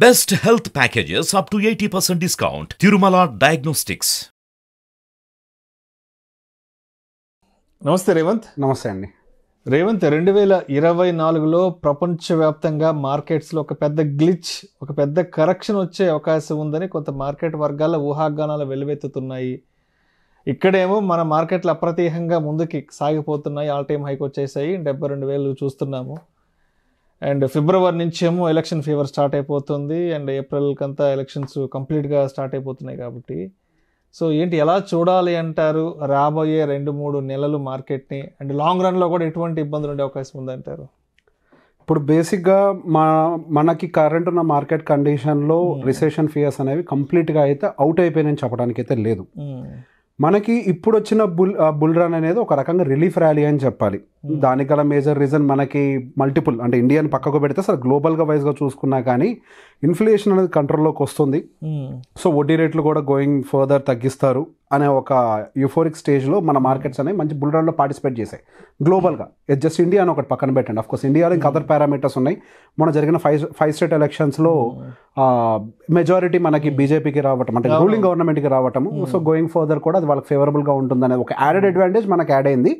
Best health packages up to 80% discount. Tirumala Diagnostics. నమస్తే రేవంత్. నమస్తే అండి. రేవంత్, 2024లో ప్రపంచవ్యాప్తంగా మార్కెట్స్లో ఒక పెద్ద గ్లిచ్, ఒక పెద్ద కరెక్షన్ వచ్చే అవకాశం ఉందని కొంత మార్కెట్ వర్గాల ఊహాగానాలు వెల్లువెత్తుతున్నాయి. ఇక్కడేమో మన మార్కెట్లు అప్రతిహంగా ముందుకి సాగిపోతున్నాయి, ఆల్ టైమ్ హైక్ వచ్చేసాయి, 72,000 చూస్తున్నాము. అండ్ ఫిబ్రవరి నుంచి ఏమో ఎలక్షన్ ఫీవర్ స్టార్ట్ అయిపోతుంది, అండ్ ఏప్రిల్కంతా ఎలక్షన్స్ కంప్లీట్గా స్టార్ట్ అయిపోతున్నాయి. కాబట్టి సో ఏంటి, ఎలా చూడాలి అంటారు రాబోయే 2-3 నెలలు మార్కెట్ని? అండ్ లాంగ్ రన్లో కూడా ఎటువంటి ఇబ్బందులు ఉండే అవకాశం ఉందంటారు? ఇప్పుడు బేసిక్గా మనకి కరెంట్ ఉన్న మార్కెట్ కండిషన్లో రిసెషన్ ఫియర్స్ అనేవి కంప్లీట్గా అయితే అవుట్ అయిపోయినాయని చెప్పడానికి అయితే లేదు. మనకి ఇప్పుడు వచ్చిన బుల్ రన్ అనేది ఒక రకంగా రిలీఫ్ ర్యాలీ అని చెప్పాలి. దానికి గల మేజర్ రీజన్ మనకి మల్టిపుల్, అంటే ఇండియాని పక్కకు పెడితే అసలు గ్లోబల్గా వైజ్గా చూసుకున్నా కానీ ఇన్ఫ్లేషన్ అనేది కంట్రోల్లోకి వస్తుంది. సో వడ్డీ రేట్లు కూడా గోయింగ్ ఫర్దర్ తగ్గిస్తారు అనే ఒక యూఫోరిక్ స్టేజ్లో మన మార్కెట్స్ అనేవి మంచి బుల్ రన్లో పార్టిసిపేట్ చేశాయి గ్లోబల్గా. జస్ట్ ఇండియా అని ఒకటి పక్కన పెట్టండి. అఫ్కోర్స్ ఇండియాలో ఇంకా అదర్ పారామీటర్స్ ఉన్నాయి. మొన్న జరిగిన ఫైవ్ స్టేట్ ఎలక్షన్స్లో మెజారిటీ మనకి బీజేపీకి రావటం, అంటే రూలింగ్ గవర్నమెంట్కి రావటము. సో గోయింగ్ ఫర్దర్ కూడా అది వాళ్ళకి ఫేవరబుల్గా ఉంటుంది అనేది ఒక యాడెడ్ అడ్వాంటేజ్ మనకు యాడ్ అయింది.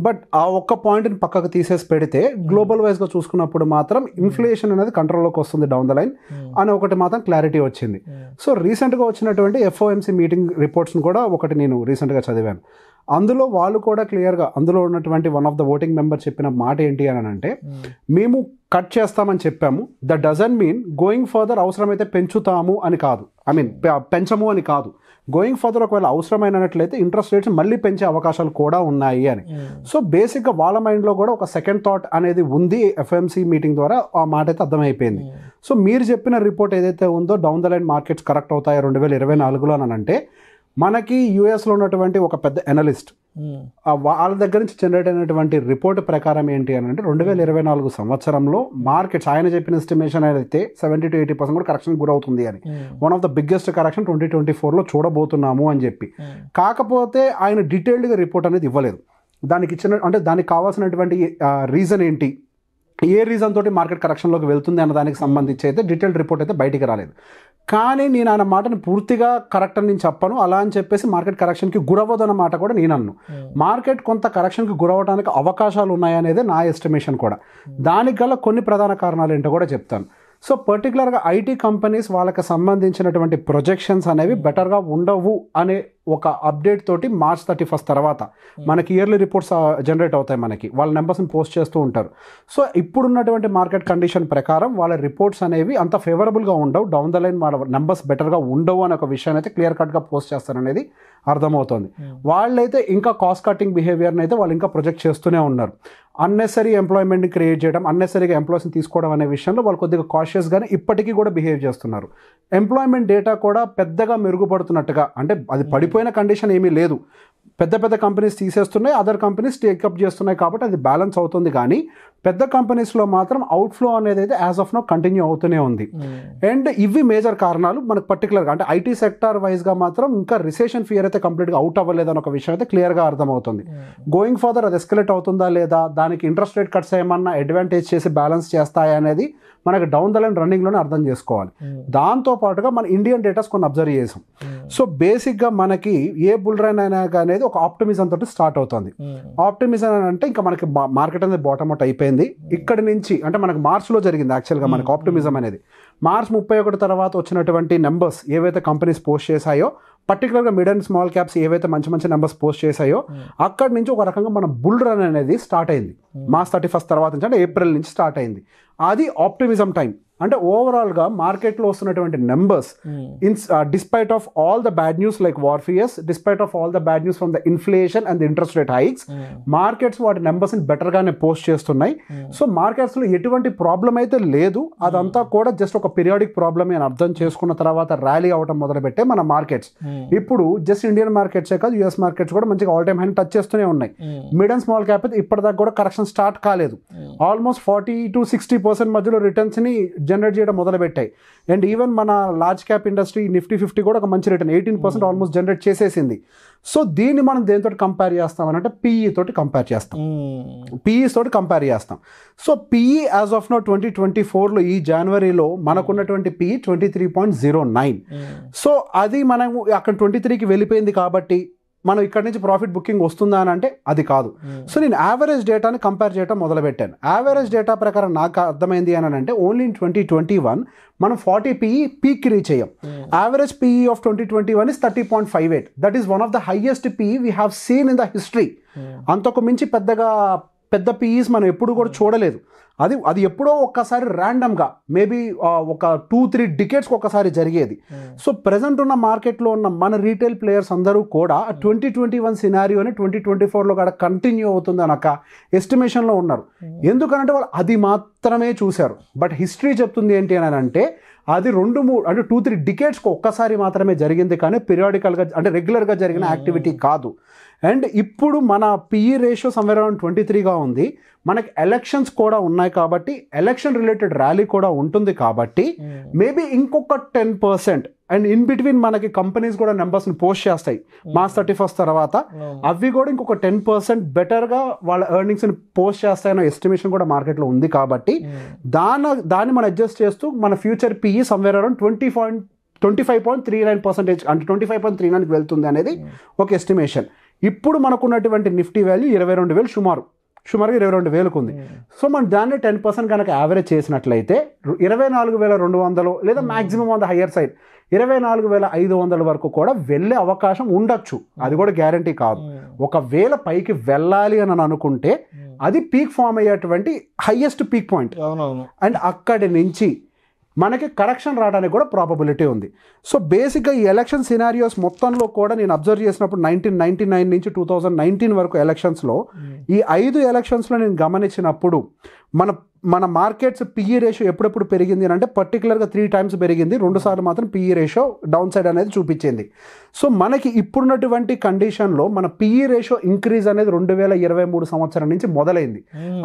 బట్ ఆ ఒక్క పాయింట్ని పక్కకు తీసేసి పెడితే గ్లోబల్ వైజ్గా చూసుకున్నప్పుడు మాత్రం ఇన్ఫ్లేషన్ అనేది కంట్రోల్లోకి వస్తుంది డౌన్ ద లైన్ అనే ఒకటి మాత్రం క్లారిటీ వచ్చింది. సో రీసెంట్గా వచ్చినటువంటి ఎఫ్ఓఎంసీ మీటింగ్ రిపోర్ట్స్ని కూడా ఒకటి నేను రీసెంట్గా చదివాను. అందులో వాళ్ళు కూడా క్లియర్గా, అందులో ఉన్నటువంటి one of the voting member చెప్పిన మాట ఏంటి అని అంటే, మేము కట్ చేస్తామని చెప్పాము, that doesn't mean going further అవసరమైతే పెంచుతాము అని కాదు, ఐ మీన్ పెంచము అని కాదు. గోయింగ్ ఫర్దర్ ఒకవేళ అవసరమైనట్లయితే ఇంట్రెస్ట్ రేట్స్ మళ్ళీ పెంచే అవకాశాలు కూడా ఉన్నాయి అని. సో బేసిక్గా వాళ్ళ మైండ్లో కూడా ఒక సెకండ్ థాట్ అనేది ఉంది. ఎఫ్ఎంసీ మీటింగ్ ద్వారా ఆ మాట అయితే అర్థమైపోయింది. సో మీరు చెప్పిన రిపోర్ట్ ఏదైతే ఉందో down the line markets correct అవుతాయి 2024లో అని అంటే, మనకి యూఎస్లో ఉన్నటువంటి ఒక పెద్ద ఎనలిస్ట్ వాళ్ళ దగ్గర నుంచి జనరేట్ అయినటువంటి రిపోర్ట్ ప్రకారం ఏంటి అని అంటే, 2024 సంవత్సరంలో మార్కెట్స్ ఆయన చెప్పిన ఎస్టిమేషన్ అయితే 70-80% కూడా కరెక్షన్ గురవుతుంది అని. One of the biggest correction 2024లో చూడబోతున్నాము అని చెప్పి. కాకపోతే ఆయన డీటెయిల్డ్గా రిపోర్ట్ అనేది ఇవ్వలేదు. దానికి దానికి కావాల్సినటువంటి రీజన్ ఏంటి, ఏ రీజన్ తోటి మార్కెట్ కరెక్షన్లోకి వెళ్తుంది అన్న దానికి సంబంధించి అయితే డీటెయిల్డ్ రిపోర్ట్ అయితే బయటికి రాలేదు. కానీ నేను ఆయన మాటను పూర్తిగా కరెక్ట్ అని నేను చెప్పను. అలా అని చెప్పేసి మార్కెట్ కరెక్షన్కి గురవ్వదు అన్న మాట కూడా నేను అన్ను. మార్కెట్ కొంత కరెక్షన్కి గురవడానికి అవకాశాలు ఉన్నాయనేది నా ఎస్టిమేషన్ కూడా. దానికి గల కొన్ని ప్రధాన కారణాలు ఏంటో కూడా చెప్తాను. సో పర్టికులర్గా ఐటీ కంపెనీస్ వాళ్ళకి సంబంధించినటువంటి ప్రొజెక్షన్స్ అనేవి బెటర్గా ఉండవు అనే ఒక అప్డేట్ తోటి March 31 తర్వాత మనకి ఇయర్లీ రిపోర్ట్స్ జనరేట్ అవుతాయి. మనకి వాళ్ళ నెంబర్స్ని పోస్ట్ చేస్తూ ఉంటారు. సో ఇప్పుడున్నటువంటి మార్కెట్ కండిషన్ ప్రకారం వాళ్ళ రిపోర్ట్స్ అనేవి అంత ఫేవరబుల్గా ఉండవు, డౌన్ ద లైన్ వాళ్ళ నెంబర్స్ బెటర్గా ఉండవు అనే ఒక విషయాన్ని అయితే క్లియర్ కట్గా పోస్ట్ చేస్తారనేది అర్థమవుతుంది. వాళ్ళైతే ఇంకా కాస్ట్ కటింగ్ బిహేవియర్ని అయితే వాళ్ళు ఇంకా ప్రొజెక్ట్ చేస్తూనే ఉన్నారు. అన్నెసరీ ఎంప్లాయ్మెంట్ని క్రియేట్ చేయడం, అన్నెసరీగా ఎంప్లాయీస్ని తీసుకోవడం అనే విషయంలో వాళ్ళు కొద్దిగా కాషియస్గానే ఇప్పటికీ కూడా బిహేవ్ చేస్తున్నారు. ఎంప్లాయ్మెంట్ డేటా కూడా పెద్దగా మెరుగుపడుతున్నట్టుగా, అంటే అది పడిపోయిన కండిషన్ ఏమీ లేదు. పెద్ద పెద్ద కంపెనీస్ తీసేస్తున్నాయి, అదర్ కంపెనీస్ టేకప్ చేస్తున్నాయి, కాబట్టి అది బ్యాలెన్స్ అవుతుంది. కానీ పెద్ద కంపెనీస్లో మాత్రం అవుట్ఫ్లో అనేది అయితే యాజ్ ఆఫ్ నౌ కంటిన్యూ అవుతూనే ఉంది. అండ్ ఇవి మేజర్ కారణాలు మనకు పర్టికులర్గా, అంటే ఐటీ సెక్టార్ వైజ్గా మాత్రం ఇంకా రిసెషన్ ఫియర్ అయితే కంప్లీట్గా అవుట్ అవ్వలేదని ఒక విషయం అయితే క్లియర్గా అర్థమవుతుంది. గోయింగ్ ఫర్దర్ అది ఎస్కలేట్ అవుతుందా లేదా, దానికి ఇంట్రెస్ట్ రేట్ కట్స్ ఏమన్నా అడ్వాంటేజ్ చేసి బ్యాలెన్స్ చేస్తాయా అనేది మనకి డౌన్ ద లైన్ రన్నింగ్లోనే అర్థం చేసుకోవాలి. దాంతోపాటుగా మన ఇండియన్ డేటాస్ కొన్ని అబ్జర్వ్ చేసాం. సో బేసిక్గా మనకి ఏ బుల్ రన్ అయినా అనేది ఒక ఆప్టిమిజం తోటి స్టార్ట్ అవుతుంది. ఆప్టిమిజం అని అంటే ఇంకా మనకి మార్కెట్ అనేది బాటమ్ అవుట్ అయిపోయింది. ఇక్కడి నుంచి అంటే మనకి మార్చ్లో జరిగింది యాక్చువల్గా మనకి ఆప్టిమిజం అనేది. March 31 తర్వాత వచ్చినటువంటి నెంబర్స్ ఏవైతే కంపెనీస్ పోస్ట్ చేశాయో, పర్టికులర్గా మిడ్ అండ్ స్మాల్ క్యాప్స్ ఏవైతే మంచి మంచి నెంబర్స్ పోస్ట్ చేశాయో, అక్కడి నుంచి ఒక రకంగా మన బుల్ రన్ అనేది స్టార్ట్ అయింది. March 31 తర్వాత నుంచి, అంటే ఏప్రిల్ నుంచి స్టార్ట్ అయింది. అది ఆప్టిమిజం టైం. అంటే ఓవరాల్గా మార్కెట్లో వస్తున్నటువంటి numbers despite of all the bad news like war fears, despite of all the bad news from the inflation and the interest rate hikes, markets వాటి నెంబర్స్ని బెటర్గానే పోస్ట్ చేస్తున్నాయి. సో మార్కెట్స్లో ఎటువంటి ప్రాబ్లం అయితే లేదు, అదంతా కూడా జస్ట్ ఒక పీరియాడిక్ ప్రాబ్లమే అని అర్థం చేసుకున్న తర్వాత ర్యాలీ అవడం మొదలుపెట్టే మన మార్కెట్స్ ఇప్పుడు జస్ట్ ఇండియన్ మార్కెట్సే కాదు, యూఎస్ మార్కెట్స్ కూడా మంచిగా ఆల్ టైమ్ హై టచ్ చేస్తూనే ఉన్నాయి. మిడ్ అండ్ స్మాల్ క్యాప్ అయితే ఇప్పటిదాకా కూడా కరెక్షన్ స్టార్ట్ కాలేదు. ఆల్మోస్ట్ 40-60% మధ్యలో రిటర్న్స్ని జనరేట్ చేయడం మొదలుపెట్టాయి. అండ్ ఈవెన్ మన లార్జ్ క్యాప్ ఇండస్ట్రీ Nifty 50 కూడా ఒక మంచి రిటర్న్ 18% ఆల్మోస్ట్ జనరేట్ చేసేసింది. సో దీన్ని మనం దేనితో కంపేర్ చేస్తామని అంటే PE తోటి కంపేర్ చేస్తాం. PE తోటి కంపేర్ చేస్తాం. So PE as of now 2024లో ఈ జనవరిలో మనకున్నటువంటి PE 23.09. సో అది మనం అక్కడ 23కి వెళ్ళిపోయింది కాబట్టి మనం ఇక్కడ నుంచి ప్రాఫిట్ బుకింగ్ వస్తుందా అని అంటే అది కాదు. సో నేను యావరేజ్ డేటాని కంపేర్ చేయడం మొదలుపెట్టాను. యావరేజ్ డేటా ప్రకారం నాకు అర్థమైంది అని అంటే ఓన్లీ ఇన్ 2021 మనం 40 PE పీక్ రీచ్ అయ్యాం. Average PE of 2021 is 30.58. That is one of the highest PE we have seen in the history. అంతకు మించి పెద్ద PEs మనం ఎప్పుడు కూడా చూడలేదు. అది ఎప్పుడో ఒక్కసారి ర్యాండమ్గా మేబీ ఒక 2-3 డికేట్స్కి ఒక్కసారి జరిగేది. సో ప్రజెంట్ ఉన్న మార్కెట్లో ఉన్న మన రీటైల్ ప్లేయర్స్ అందరూ కూడా 2021 సినారియోని 2024లో కూడా కంటిన్యూ అవుతుంది అని ఒక ఎస్టిమేషన్లో ఉన్నారు. ఎందుకంటే వాళ్ళు అది మాత్రమే చూశారు. బట్ హిస్టరీ చెప్తుంది ఏంటి అని అంటే అది 2-3 డికేట్స్కి ఒక్కసారి మాత్రమే జరిగింది, కానీ పీరియాడికల్గా అంటే రెగ్యులర్గా జరిగిన యాక్టివిటీ కాదు. అండ్ ఇప్పుడు మన PE రేషియో సమ్వేర్ అరౌండ్ 23గా ఉంది. మనకి ఎలక్షన్స్ కూడా ఉన్నాయి కాబట్టి ఎలక్షన్ రిలేటెడ్ ర్యాలీ కూడా ఉంటుంది కాబట్టి మేబీ ఇంకొక 10%. అండ్ ఇన్ బిట్వీన్ మనకి కంపెనీస్ కూడా నెంబర్స్ని పోస్ట్ చేస్తాయి March 31 తర్వాత. అవి కూడా ఇంకొక 10% బెటర్గా వాళ్ళ ఎర్నింగ్స్ని పోస్ట్ చేస్తాయన్న ఎస్టిమేషన్ కూడా మార్కెట్లో ఉంది కాబట్టి దాన్ని మనం అడ్జస్ట్ చేస్తూ మన ఫ్యూచర్ PE సమ్వేర్ అరౌండ్ 25.39% అంటే 25.39కి వెళ్తుంది అనేది ఒక ఎస్టిమేషన్. ఇప్పుడు మనకున్నటువంటి నిఫ్టీ వాల్యూ 22,000 సుమారుగా 22,000కు ఉంది. సో మనం దాన్ని 10% కనుక యావరేజ్ చేసినట్లయితే 24,200 లేదా maximum on the higher side 24,500 వరకు కూడా వెళ్ళే అవకాశం ఉండొచ్చు. అది కూడా గ్యారంటీ కాదు. ఒకవేళ పైకి వెళ్ళాలి అని అనుకుంటే అది పీక్ ఫామ్ అయ్యేటువంటి హైయెస్ట్ పీక్ పాయింట్. అండ్ అక్కడి నుంచి మనకి కరెక్షన్ రావడానికి కూడా ప్రాబబిలిటీ ఉంది. సో బేసిక్గా ఈ ఎలక్షన్ సినారియోస్ మొత్తంలో కూడా నేను అబ్జర్వ్ చేసినప్పుడు 1999 నుంచి 2019 వరకు ఎలక్షన్స్లో ఈ 5 ఎలక్షన్స్లో నేను గమనించినప్పుడు మన మార్కెట్స్ PE రేషియో ఎప్పుడెప్పుడు పెరిగింది అని అంటే పర్టికులర్గా 3 times పెరిగింది. 2 సార్లు మాత్రం PE రేషియో డౌన్ సైడ్ అనేది చూపించింది. సో మనకి ఇప్పుడున్నటువంటి కండిషన్లో మన PE రేషియో ఇంక్రీజ్ అనేది 2023 సంవత్సరం నుంచి మొదలైంది.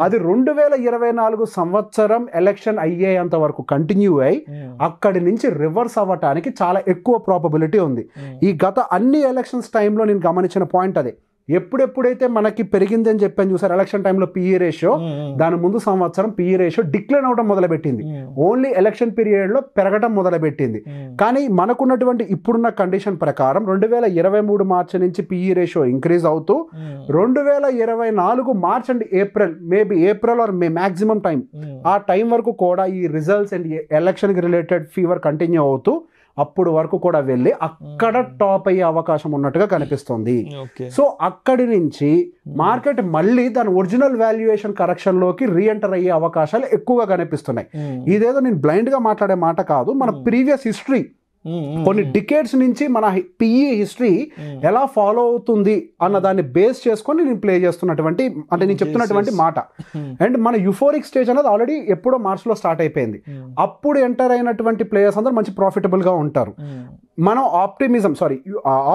అది 2024 సంవత్సరం ఎలక్షన్ అయ్యేంత వరకు కంటిన్యూ అయ్యి అక్కడి నుంచి రివర్స్ అవ్వటానికి చాలా ఎక్కువ ప్రాబబిలిటీ ఉంది. ఈ గత అన్ని ఎలక్షన్స్ టైంలో నేను గమనించిన పాయింట్ అదే. ఎప్పుడెప్పుడైతే మనకి పెరిగింది అని చెప్పాను చూసారు ఎలక్షన్ టైంలో PE రేషియో, దాని ముందు సంవత్సరం PE రేషియో డిక్లైన్ అవడం మొదలుపెట్టింది. ఓన్లీ ఎలక్షన్ పీరియడ్లో పెరగడం మొదలుపెట్టింది. కానీ మనకున్నటువంటి ఇప్పుడున్న కండిషన్ ప్రకారం 2023 మార్చి నుంచి PE రేషియో ఇంక్రీజ్ అవుతూ 2024 March and April maybe April are May maximum time ఆ టైం వరకు కూడా ఈ రిజల్ట్స్ అండ్ ఎలక్షన్కి రిలేటెడ్ ఫీవర్ కంటిన్యూ అవుతూ అప్పుడు వరకు కూడా వెళ్ళి అక్కడ టాప్ అయ్యే అవకాశం ఉన్నట్టుగా కనిపిస్తుంది. సో అక్కడి నుంచి మార్కెట్ మళ్ళీ దాని ఒరిజినల్ వాల్యుయేషన్ కరెక్షన్లోకి రీఎంటర్ అయ్యే అవకాశాలు ఎక్కువగా కనిపిస్తున్నాయి. ఇదేదో నేను బ్లైండ్గా మాట్లాడే మాట కాదు. మన ప్రీవియస్ హిస్టరీ కొన్ని డికేడ్స్ నుంచి మన PE హిస్టరీ ఎలా ఫాలో అవుతుంది అన్న దాన్ని బేస్ చేసుకొని నేను ప్లే చేస్తున్నటువంటి అంటే నేను చెప్తున్నటువంటి మాట. అండ్ మన యుఫోరిక్ స్టేజ్ అనేది ఆల్రెడీ ఎప్పుడో మార్చ్లో స్టార్ట్ అయిపోయింది. అప్పుడు ఎంటర్ అయినటువంటి ప్లేయర్స్ అందరూ మంచి ప్రాఫిటబుల్గా ఉంటారు. మనం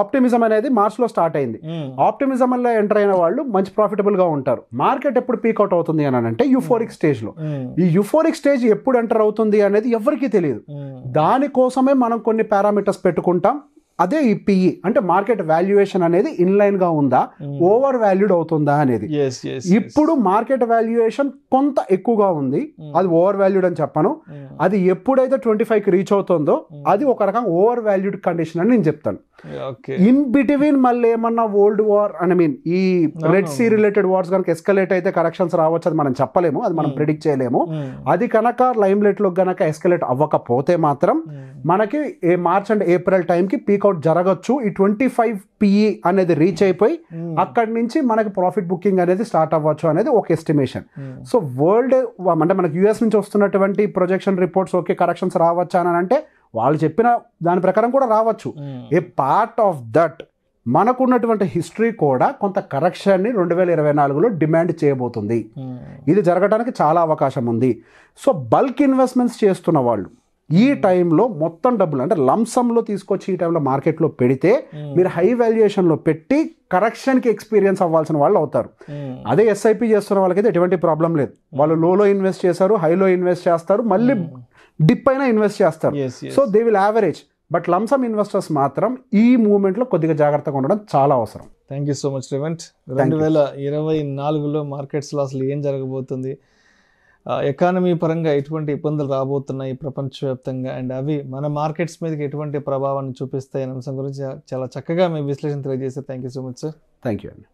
ఆప్టిమిజం అనేది మార్చ్లో స్టార్ట్ అయింది. ఆప్టిమిజంలో ఎంటర్ అయిన వాళ్ళు మంచి ప్రాఫిటబుల్గా ఉంటారు. మార్కెట్ ఎప్పుడు పీక్అవుట్ అవుతుంది అని అంటే యుఫోరిక్ స్టేజ్లో. ఈ యుఫోరిక్ స్టేజ్ ఎప్పుడు ఎంటర్ అవుతుంది అనేది ఎవరికీ తెలియదు. దానికోసమే మనం కొన్ని పారామీటర్స్ పెట్టుకుంటాం. అదే ఈ PE అంటే మార్కెట్ వాల్యుయేషన్ అనేది ఇన్లైన్గా ఉందా, ఓవర్ వాల్యూడ్ అవుతుందా అనేది. ఇప్పుడు మార్కెట్ వాల్యుయేషన్ కొంత ఎక్కువగా ఉంది, అది ఓవర్ వాల్యూడ్ అని చెప్పను. అది ఎప్పుడైతే 25కి రీచ్ అవుతుందో అది ఒక రకంగా ఓవర్ వాల్యూడ్ కండిషన్ అని నేను చెప్తాను. ఇన్ బిట్వీన్ మళ్ళీ ఏమన్నా వరల్డ్ వార్ ఈ రెడ్ సీ రిలేటెడ్ వార్స్ కనుక ఎస్కలేట్ అయితే కరెక్షన్స్ రావచ్చు, అది మనం చెప్పలేము, అది మనం ప్రిడిక్ట్ చేయలేము. అది కనుక లైమ్ లైట్ లో కనుక ఎస్కలేట్ అవ్వకపోతే మాత్రం మనకి మార్చ్ అండ్ ఏప్రిల్ టైంకి పీక్అవుట్ జరగచ్చు. ఈ 25 PE అనేది రీచ్ అయిపోయి అక్కడి నుంచి మనకి ప్రాఫిట్ బుకింగ్ అనేది స్టార్ట్ అవ్వచ్చు అనేది ఒక ఎస్టిమేషన్. సో వరల్డ్ అంటే మనకి US నుంచి వస్తున్నటువంటి ప్రొజెక్షన్ రిపోర్ట్స్ ఓకే కరెక్షన్స్ రావచ్చా అని అంటే వాళ్ళు చెప్పిన దాని ప్రకారం కూడా రావచ్చు. ఏ పార్ట్ ఆఫ్ దట్ మనకున్నటువంటి హిస్టరీ కూడా కొంత కరెక్షన్ని 2024లో డిమాండ్ చేయబోతుంది. ఇది జరగడానికి చాలా అవకాశం ఉంది. సో బల్క్ ఇన్వెస్ట్మెంట్స్ చేస్తున్న వాళ్ళు ఈ టైంలో మొత్తం డబ్బులు అంటే లంసంలో తీసుకొచ్చి ఈ టైంలో మార్కెట్లో పెడితే మీరు హై వాల్యుయేషన్లో పెట్టి కరెక్షన్కి ఎక్స్పీరియన్స్ అవ్వాల్సిన వాళ్ళు అవుతారు. అదే SIP చేస్తున్న వాళ్ళకైతే ఎటువంటి ప్రాబ్లం లేదు. వాళ్ళు లోలో ఇన్వెస్ట్ చేశారు, హైలో ఇన్వెస్ట్ చేస్తారు, మళ్ళీ డిప్ అయినా ఇన్వెస్ట్ చేస్తారు. Yes, yes. So they will average. But lump sum investors మాత్రం ఈ మూవ్మెంట్లో కొద్దిగా జాగ్రత్తగా ఉండడం చాలా అవసరం. Thank you so much Revanth. 2024లో మార్కెట్స్లో అసలు ఏం జరగబోతుంది, ఎకానమీ పరంగా ఎటువంటి ఇబ్బందులు రాబోతున్నాయి ప్రపంచవ్యాప్తంగా, అండ్ అవి మన మార్కెట్స్ మీదకి ఎటువంటి ప్రభావాన్ని చూపిస్తాయి అనే అంశం గురించి చాలా చక్కగా మీ విశ్లేషణ తెలియజేశారు. Thank you so much sir. Thank you అండి.